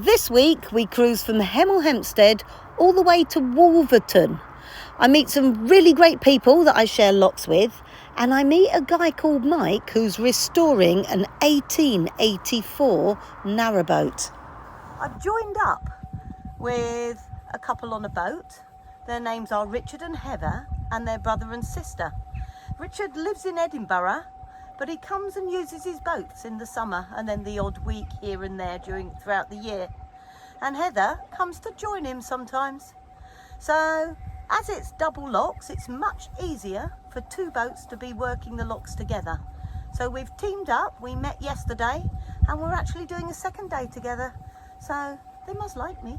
This week we cruise from Hemel Hempstead all the way to Wolverton. I meet some really great people that I share locks with, and I meet a guy called Mike who's restoring an 1884 narrowboat. I've joined up with a couple on a boat. Their names are Richard and Heather, and their brother and sister. Richard lives in Edinburgh, but he comes and uses his boats in the summer and then the odd week here and there throughout the year. And Heather comes to join him sometimes. So as it's double locks, it's much easier for two boats to be working the locks together. So we've teamed up, we met yesterday, and we're actually doing a second day together. So they must like me.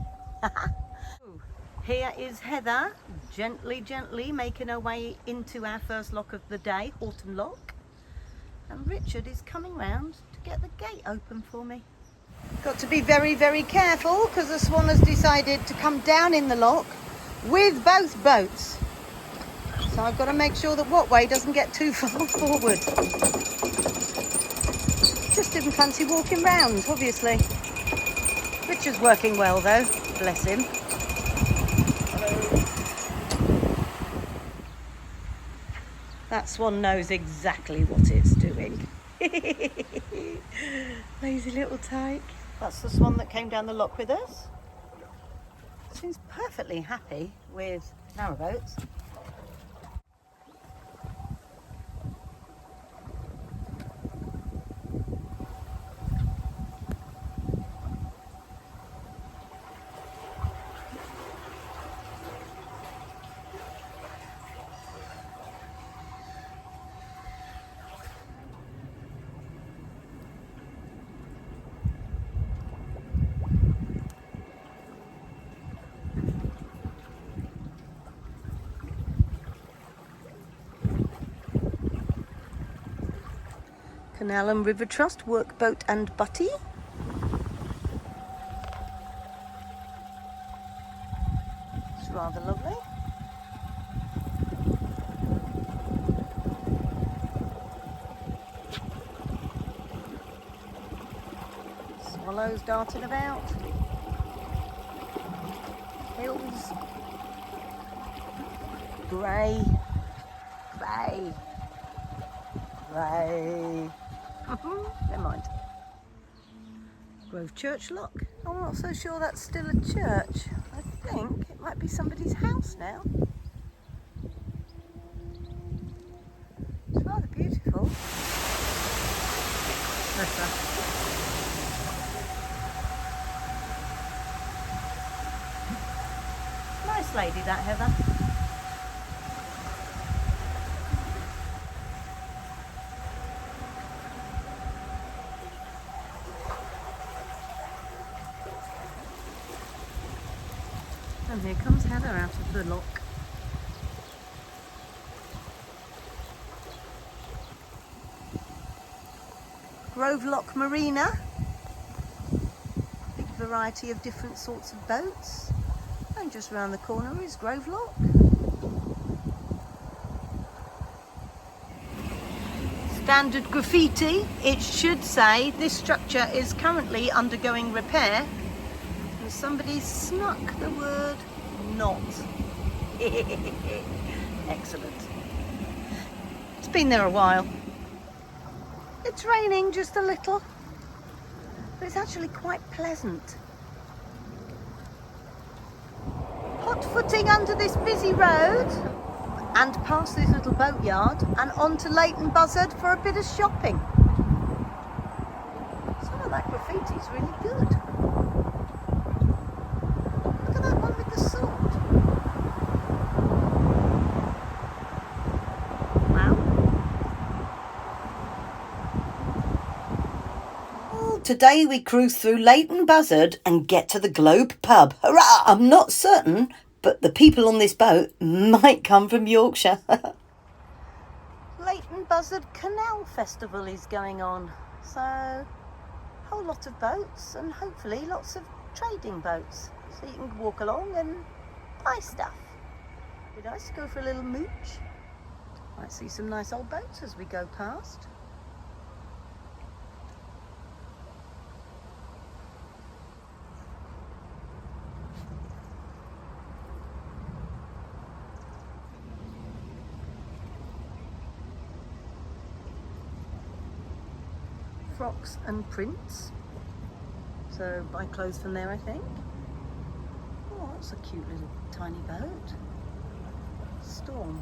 Here is Heather, gently making her way into our first lock of the day, Horton Lock. And Richard is coming round to get the gate open for me. Got to be very careful because the swan has decided to come down in the lock with both boats. So I've got to make sure that Wattway doesn't get too far forward. Just didn't fancy walking round, obviously. Richard's working well though, bless him. That swan knows exactly what it's doing. Lazy little tyke. That's the swan that came down the lock with us. Seems perfectly happy with narrowboats. Canal and River Trust, Workboat and Butty. It's rather lovely. Swallows darting about. Hills. Grey. Never mind. Grove Church Lock. I'm not so sure that's still a church. I think it might be somebody's house now. It's rather beautiful. Nice lady that, Heather. And here comes Heather out of the lock. Grove Lock Marina. Big variety of different sorts of boats. And just round the corner is Grove Lock. Standard graffiti. It should say this structure is currently undergoing repair. Somebody snuck the word not. Excellent. It's been there a while. It's raining just a little, but it's actually quite pleasant. Hot footing under this busy road and past this little boatyard and on to Leighton Buzzard for a bit of shopping. Some of that graffiti's really good. Today we cruise through Leighton Buzzard and get to the Globe pub. Hurrah! I'm not certain, but the people on this boat might come from Yorkshire. Leighton Buzzard Canal Festival is going on. So, a whole lot of boats and hopefully lots of trading boats. So you can walk along and buy stuff. It'd be nice to go for a little mooch. Might see some nice old boats as we go past. frocks and prints. So buy clothes from there, I think. Oh, that's a cute little tiny boat. Storm.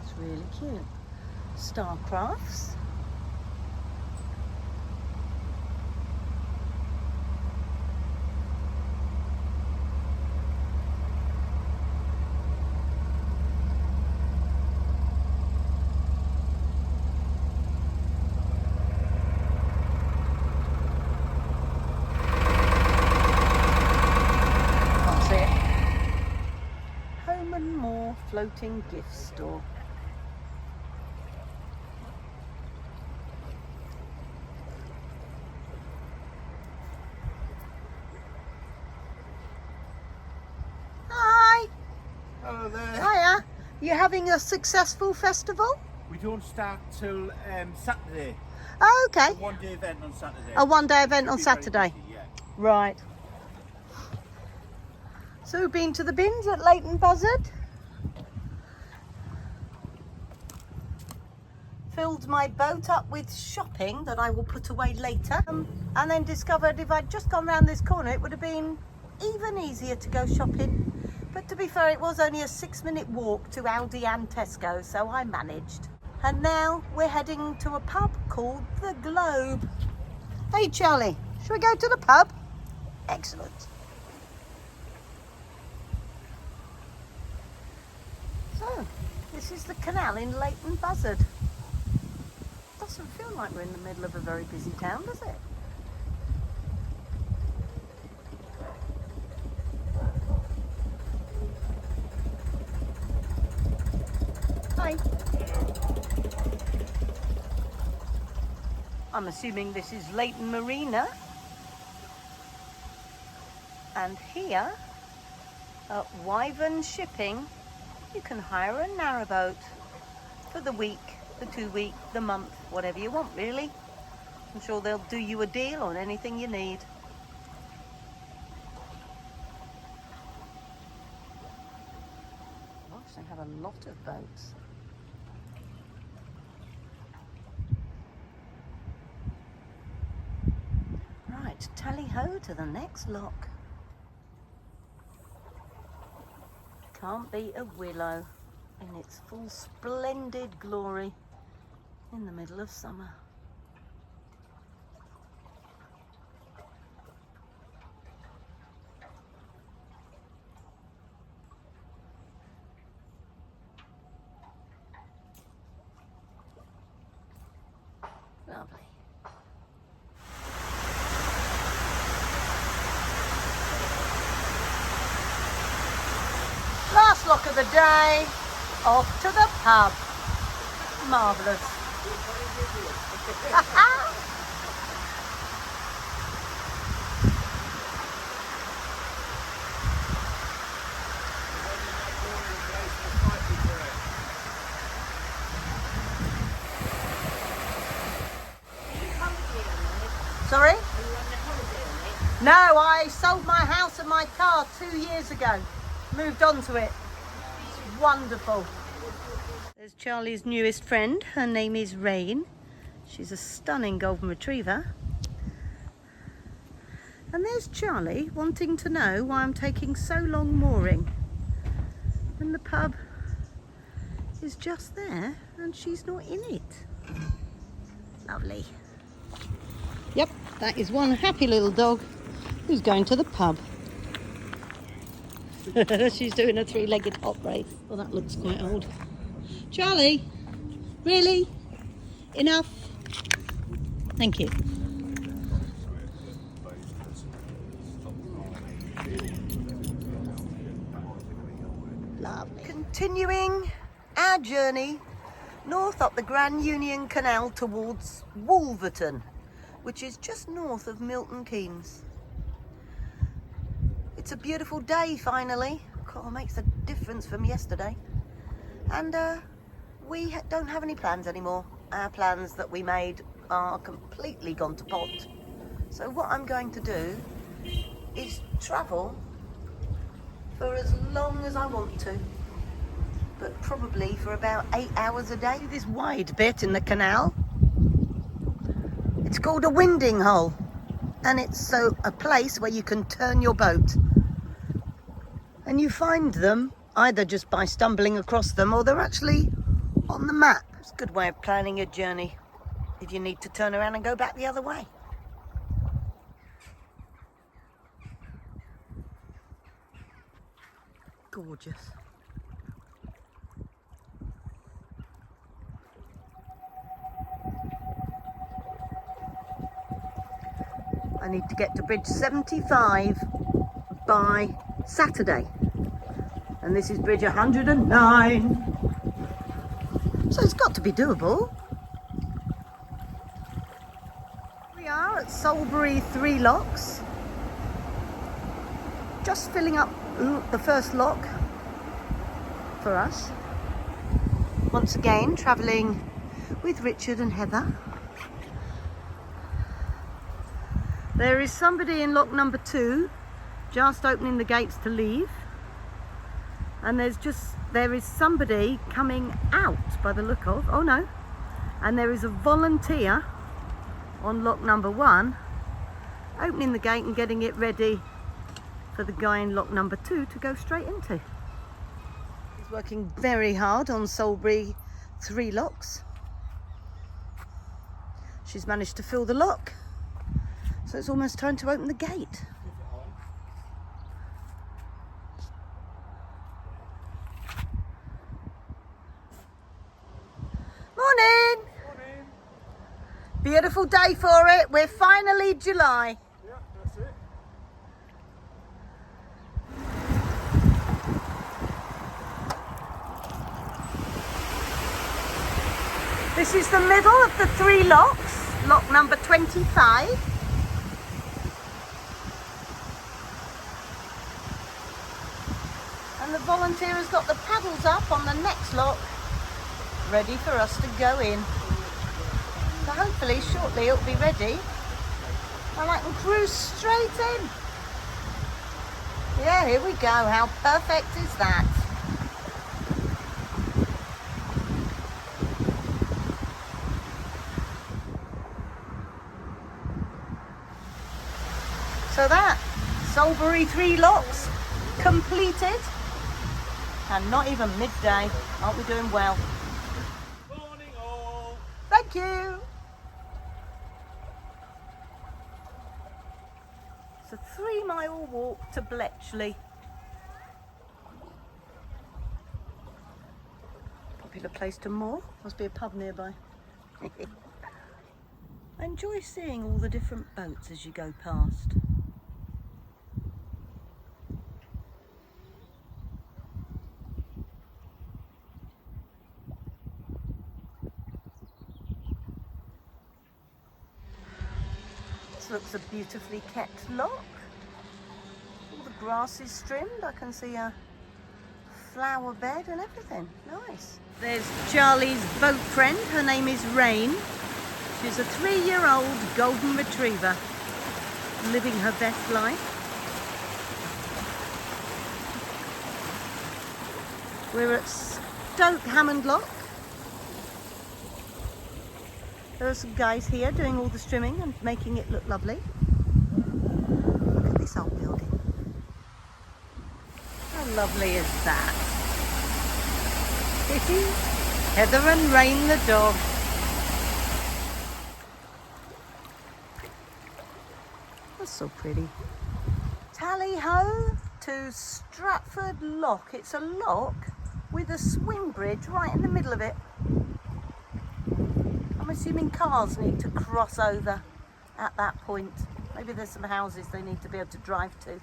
It's really cute. Starcrafts. Floating gift store. Hi. Hello there. Hiya. You having a successful festival? We don't start till Saturday. Oh, okay. A one-day event on Saturday. A one-day event on Should be very Saturday. busy, yeah. Right. So we've been to the bins at Leighton Buzzard. Filled my boat up with shopping that I will put away later, and then discovered if I'd just gone round this corner it would have been even easier to go shopping, but to be fair it was only a 6-minute walk to Aldi and Tesco, so I managed. And now we're heading to a pub called The Globe. Hey Charlie, shall we go to the pub? Excellent. So this is the canal in Leighton Buzzard. Doesn't feel like we're in the middle of a very busy town, does it? Hi. I'm assuming this is Leighton Marina. And here at Wolverton Shipping, you can hire a narrowboat for the week, the 2 week, the month, whatever you want really. I'm sure they'll do you a deal on anything you need. Gosh, they have a lot of boats. Right, tally-ho to the next lock. Can't beat a willow in its full splendid glory in the middle of summer. Lovely. Last lock of the day, off to the pub. Marvellous. Sorry? No, I sold my house and my car 2 years ago. Moved on to it. It's wonderful. There's Charlie's newest friend. Her name is Rain. She's a stunning golden retriever. And there's Charlie wanting to know why I'm taking so long mooring. And the pub is just there and she's not in it. Lovely. Yep, that is one happy little dog who's going to the pub. She's doing a 3-legged hop race. Well, that looks quite old. Charlie, really? Enough? Thank you. Lovely. Continuing our journey north up the Grand Union Canal towards Wolverton, which is just north of Milton Keynes. It's a beautiful day finally. God, it makes a difference from yesterday. And we don't have any plans anymore. Our plans that we made are completely gone to pot. So what I'm going to do is travel for as long as I want to, but probably for about 8 hours a day. This wide bit in the canal, it's called a winding hole, and it's a place where you can turn your boat, and you find them either just by stumbling across them, or they're actually on the map. It's a good way of planning your journey if you need to turn around and go back the other way. Gorgeous. I need to get to bridge 75 by Saturday, and this is bridge 109, so it's got to be doable. We are at Solbury 3 locks, just filling up the first lock for us. Once again, travelling with Richard and Heather. There is somebody in lock number 2 just opening the gates to leave, and there is somebody coming out by the look of, oh no, and there is a volunteer on lock number 1 opening the gate and getting it ready for the guy in lock number 2 to go straight into. He's working very hard on Solbury 3 locks. She's managed to fill the lock, so it's almost time to open the gate. Morning! Morning. Beautiful day for it. We're finally July. Yeah, that's it. This is the middle of the 3 locks, lock number 25. And the volunteer has got the paddles up on the next lock, ready for us to go in. So hopefully shortly it'll be ready and I can cruise straight in. Yeah, here we go. How perfect is that? So that, Solbury 3 locks completed, and not even midday. Aren't we doing well? Morning all. Thank you. It's a 3-mile walk to Bletchley. Popular place to moor. Must be a pub nearby. I enjoy seeing all the different boats as you go past. This looks a beautifully kept lock. All the grass is trimmed. I can see a flower bed and everything. Nice. There's Charlie's boat friend. Her name is Rain. She's a 3-year-old golden retriever, living her best life. We're at Stoke Hammond Lock. There are some guys here doing all the trimming and making it look lovely. Look at this old building. How lovely is that? Heather and Rain the dog. That's so pretty. Tally-ho to Stratford Lock. It's a lock with a swing bridge right in the middle of it. I'm assuming cars need to cross over at that point. Maybe there's some houses they need to be able to drive to.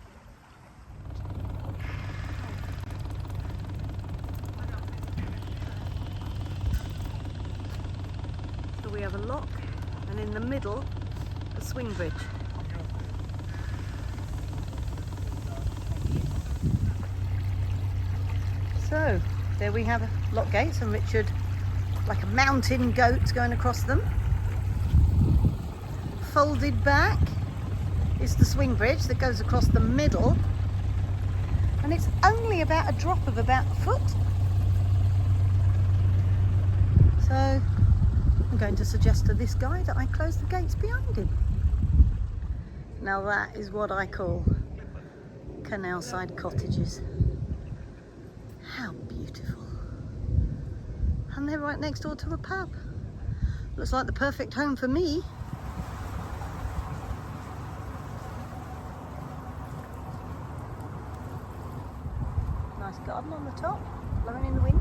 So we have a lock, and in the middle, a swing bridge. So there we have lock gates, and Richard, like a mountain goat, going across them. Folded back is the swing bridge that goes across the middle, And it's only about a drop of about a foot. So I'm going to suggest to this guy that I close the gates behind him. Now that is what I call canal side cottages. How beautiful. And they're right next door to a pub. Looks like the perfect home for me. Nice garden on the top, blowing in the wind.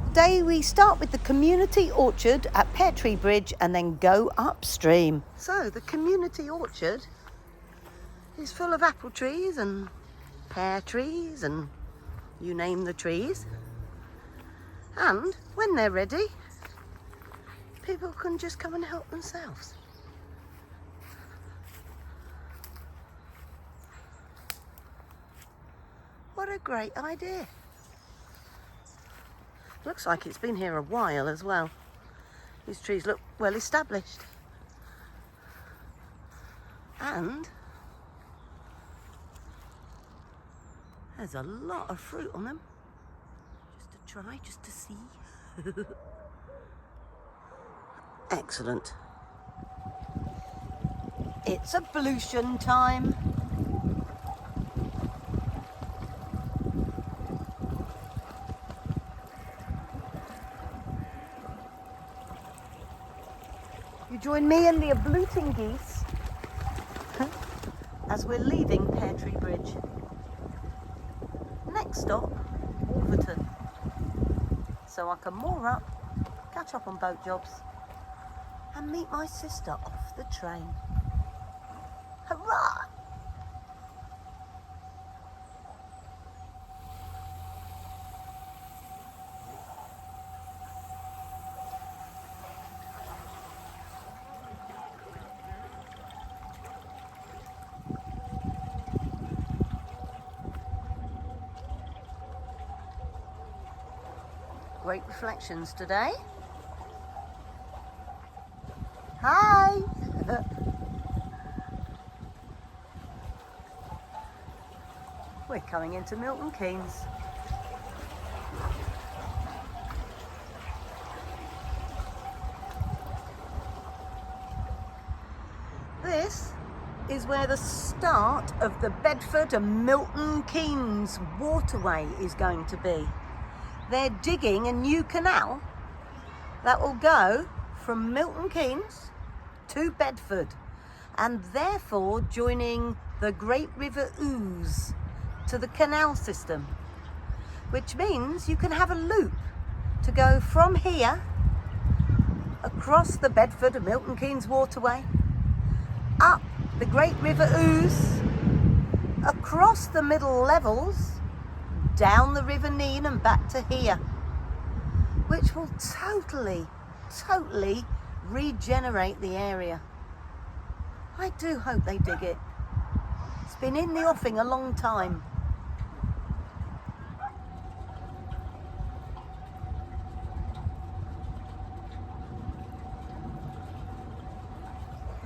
Today we start with the community orchard at Pear Tree Bridge and then go upstream. So the community orchard is full of apple trees and pear trees and you name the trees. And when they're ready, people can just come and help themselves. What a great idea. Looks like it's been here a while as well. These trees look well established. And there's a lot of fruit on them. Just to try, just to see. Excellent. It's ablution time. You join me and the abluting geese as we're leaving Pear Tree Bridge. Next stop, Wolverton. So I can moor up, catch up on boat jobs and meet my sister off the train. Hurrah! Great reflections today. Hi! We're coming into Milton Keynes. This is where the start of the Bedford and Milton Keynes waterway is going to be. They're digging a new canal that will go from Milton Keynes to Bedford and therefore joining the Great River Ouse to the canal system, which means you can have a loop to go from here across the Bedford and Milton Keynes waterway, up the Great River Ouse, across the middle levels, down the River Nene and back to here, which will totally regenerate the area. I do hope they dig it. It's been in the offing a long time.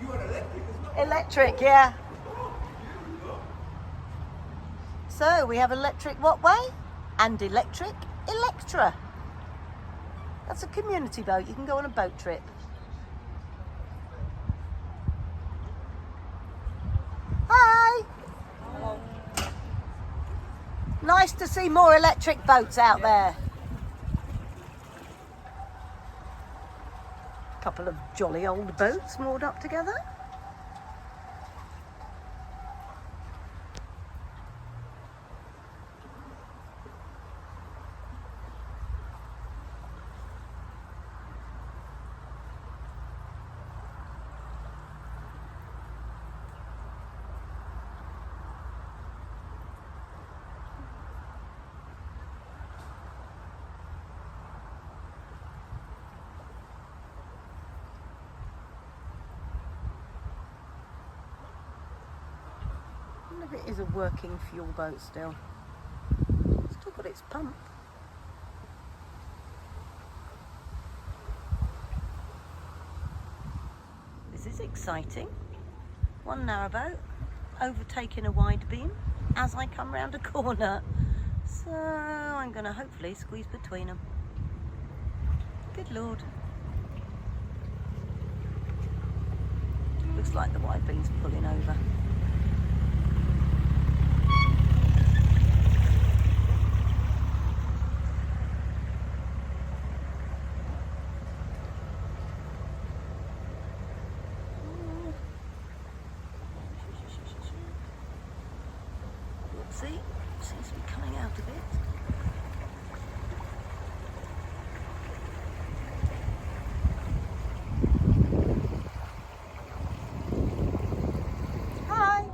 You want electric as well? Electric, yeah. So we have electric what way? And electric Electra. That's a community boat. You can go on a boat trip. Hi. Hello. Nice to see more electric boats out there. Couple of jolly old boats moored up together. I wonder if it is a working fuel boat still. It's still got its pump. This is exciting. One narrowboat, overtaking a wide beam as I come round a corner. So I'm going to hopefully squeeze between them. Good Lord. Looks like the wide beam's pulling over. See, seems to be coming out a bit. Hi.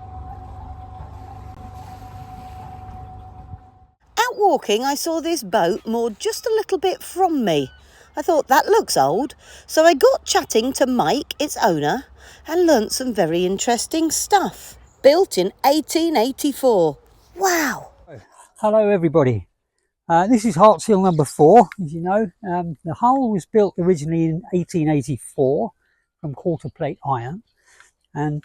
Out walking, I saw this boat moored just a little bit from me. I thought that looks old, so I got chatting to Mike, its owner, and learnt some very interesting stuff. Built in 1884. Wow. Hello everybody, this is Hart's Hill number 4, as you know. The hull was built originally in 1884 from quarter plate iron, and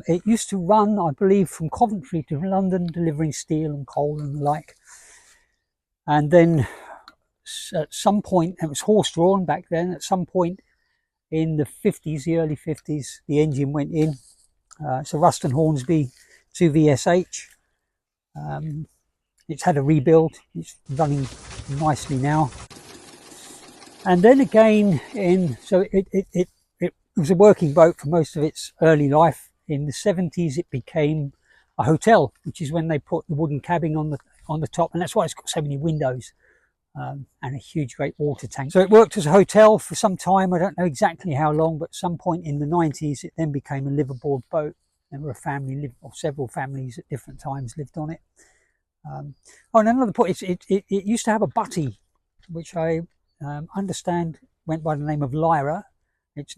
it used to run, I believe, from Coventry to London, delivering steel and coal and the like. And then at some point, it was horse drawn back then, at some point in the 50s, the early 50s, the engine went in. It's a Ruston Hornsby 2VSH. It's had a rebuild, it's running nicely now. And then again, it was a working boat for most of its early life. In the 70s, it became a hotel, which is when they put the wooden cabin on the top, and that's why it's got so many windows and a huge, great water tank. So it worked as a hotel for some time. I don't know exactly how long, but at some point in the 90s, it then became a liveaboard boat. There were several families at different times lived on it. And another point, it used to have a butty, which I understand went by the name of Lyra. It's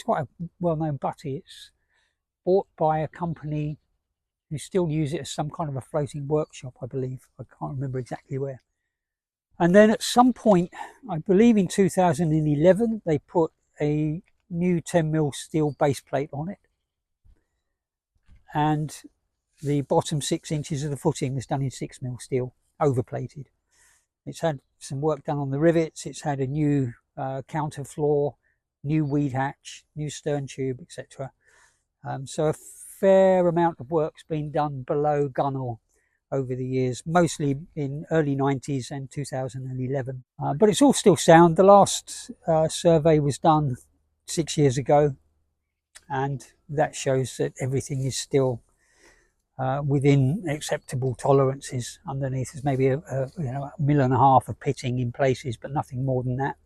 quite a well-known butty. It's bought by a company who still use it as some kind of a floating workshop, I believe. I can't remember exactly where. And then at some point, I believe in 2011, they put a new 10mm steel base plate on it. And the bottom 6 inches of the footing was done in 6mm steel, overplated. It's had some work done on the rivets. It's had a new counter floor, new weed hatch, new stern tube, etc. So a fair amount of work's been done below gunwale over the years, mostly in early 90s and 2011. But it's all still sound. The last survey was done 6 years ago, and that shows that everything is still within acceptable tolerances. Underneath there's maybe a 1.5 mil of pitting in places, but nothing more than that,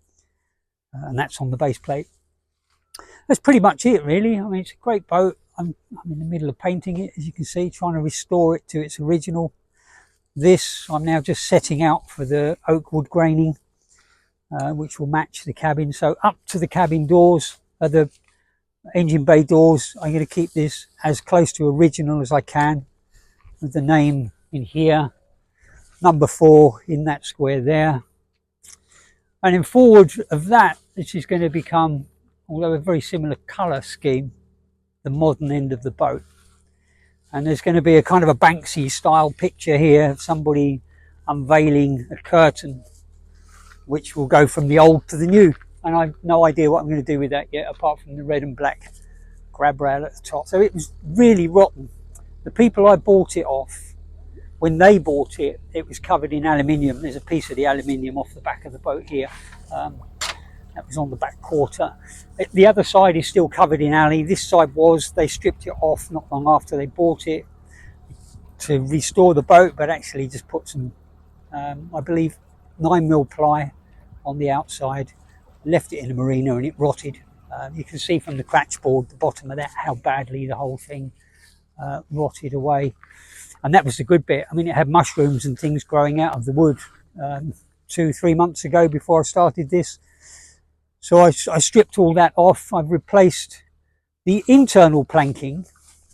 and that's on the base plate. That's pretty much it, really. I mean, it's a great boat. I'm in the middle of painting it, as you can see, trying to restore it to its original. I'm now just setting out for the oak wood graining, which will match the cabin. So up to the cabin doors, the engine bay doors, I'm going to keep this as close to original as I can, with the name in here, number 4 in that square there. And then forward of that, this is going to become, although a very similar colour scheme, the modern end of the boat. And there's going to be a kind of a Banksy style picture here of somebody unveiling a curtain which will go from the old to the new. And I've no idea what I'm going to do with that yet, apart from the red and black grab rail at the top. So it was really rotten. The people I bought it off, when they bought it, it was covered in aluminium. There's a piece of the aluminium off the back of the boat here. That was on the back quarter. The other side is still covered in alley. This side was. They stripped it off not long after they bought it to restore the boat, but actually just put some, I believe, 9mm ply on the outside, left it in the marina, and it rotted. You can see from the cratch board, the bottom of that, how badly the whole thing rotted away. And that was the good bit. I mean, it had mushrooms and things growing out of the wood 2-3 months ago before I started this. So I stripped all that off. I've replaced the internal planking.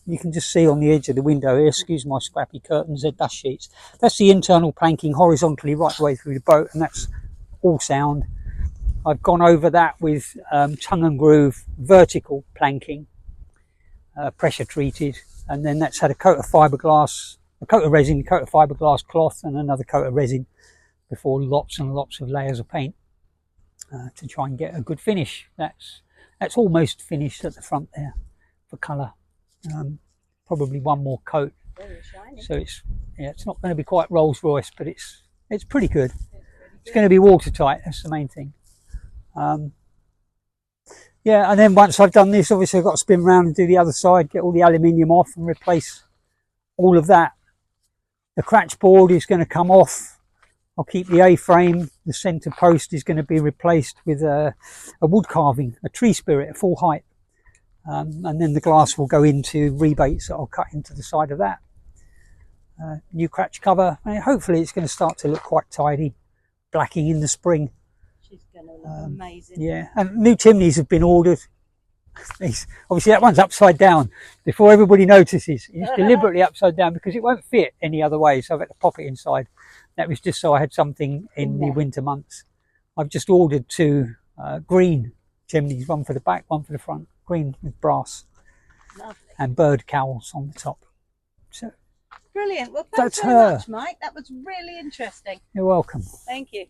You can just see on the edge of the window here, excuse my scrappy curtains, they're dust sheets. That's the internal planking horizontally right the way through the boat, and that's all sound. I've gone over that with tongue and groove vertical planking, pressure treated, and then that's had a coat of fiberglass, a coat of resin, a coat of fiberglass cloth, and another coat of resin before lots and lots of layers of paint to try and get a good finish. That's almost finished at the front there for colour. Probably one more coat. Very shiny. So it's not going to be quite Rolls Royce, but it's pretty good. It's going to be watertight. That's the main thing. Yeah, and then once I've done this, obviously I've got to spin around and do the other side, get all the aluminium off and replace all of that. The cratch board is going to come off. I'll keep the A-frame. The centre post is going to be replaced with a wood carving, a tree spirit at full height. And then the glass will go into rebates that I'll cut into the side of that. New cratch cover. And hopefully it's going to start to look quite tidy. Blacking in the spring. She's going to look amazing. Yeah, and new chimneys have been ordered. Obviously that one's upside down. Before everybody notices, it's deliberately upside down because it won't fit any other way, so I've had to pop it inside. That was just so I had something in the winter months. I've just ordered 2 green chimneys, one for the back, one for the front. Green with brass. Lovely. And bird cowls on the top. So Brilliant. Well, thanks that's very her. much, Mike. That was really interesting. You're welcome. Thank you.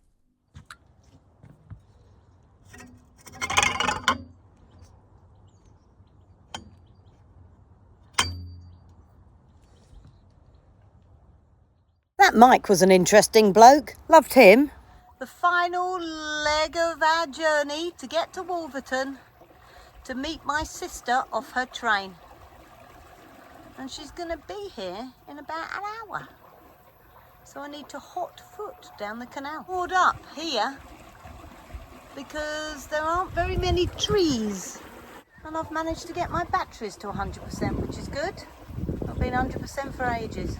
That Mike was an interesting bloke. Loved him. The final leg of our journey to get to Wolverton to meet my sister off her train. And she's going to be here in about an hour. So I need to hot foot down the canal. Moored up here because there aren't very many trees. And I've managed to get my batteries to 100%, which is good. I've been 100% for ages.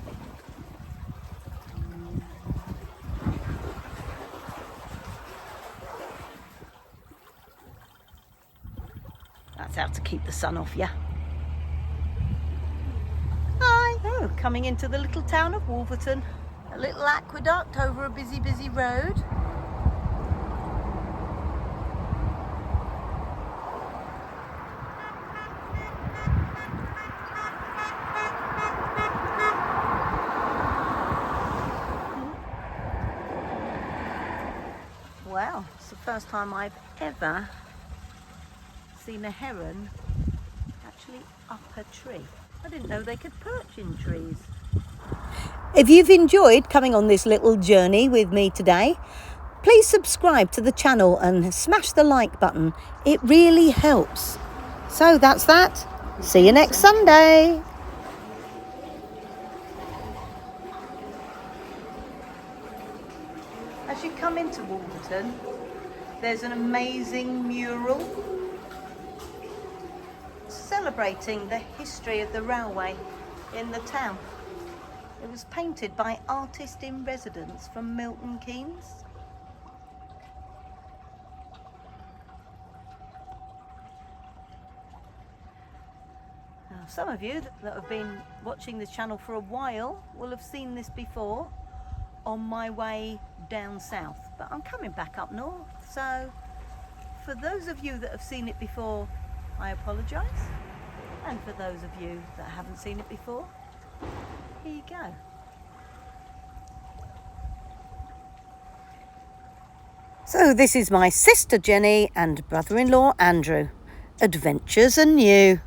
That's how to keep the sun off you. Hi! Oh, coming into the little town of Wolverton. A little aqueduct over a busy, busy road. Wow, it's the first time I've ever seen a heron actually up a tree. I didn't know they could perch in trees. If you've enjoyed coming on this little journey with me today, please subscribe to the channel and smash the like button. It really helps. So that's that. See you next Sunday. As you come into Wolverton, there's an amazing mural celebrating the history of the railway in the town. It was painted by artist in residence from Milton Keynes. Now, some of you that have been watching this channel for a while will have seen this before on my way down south, but I'm coming back up north, so for those of you that have seen it before, I apologise, and for those of you that haven't seen it before, here you go. So this is my sister Jenny and brother-in-law Andrew. Adventures anew.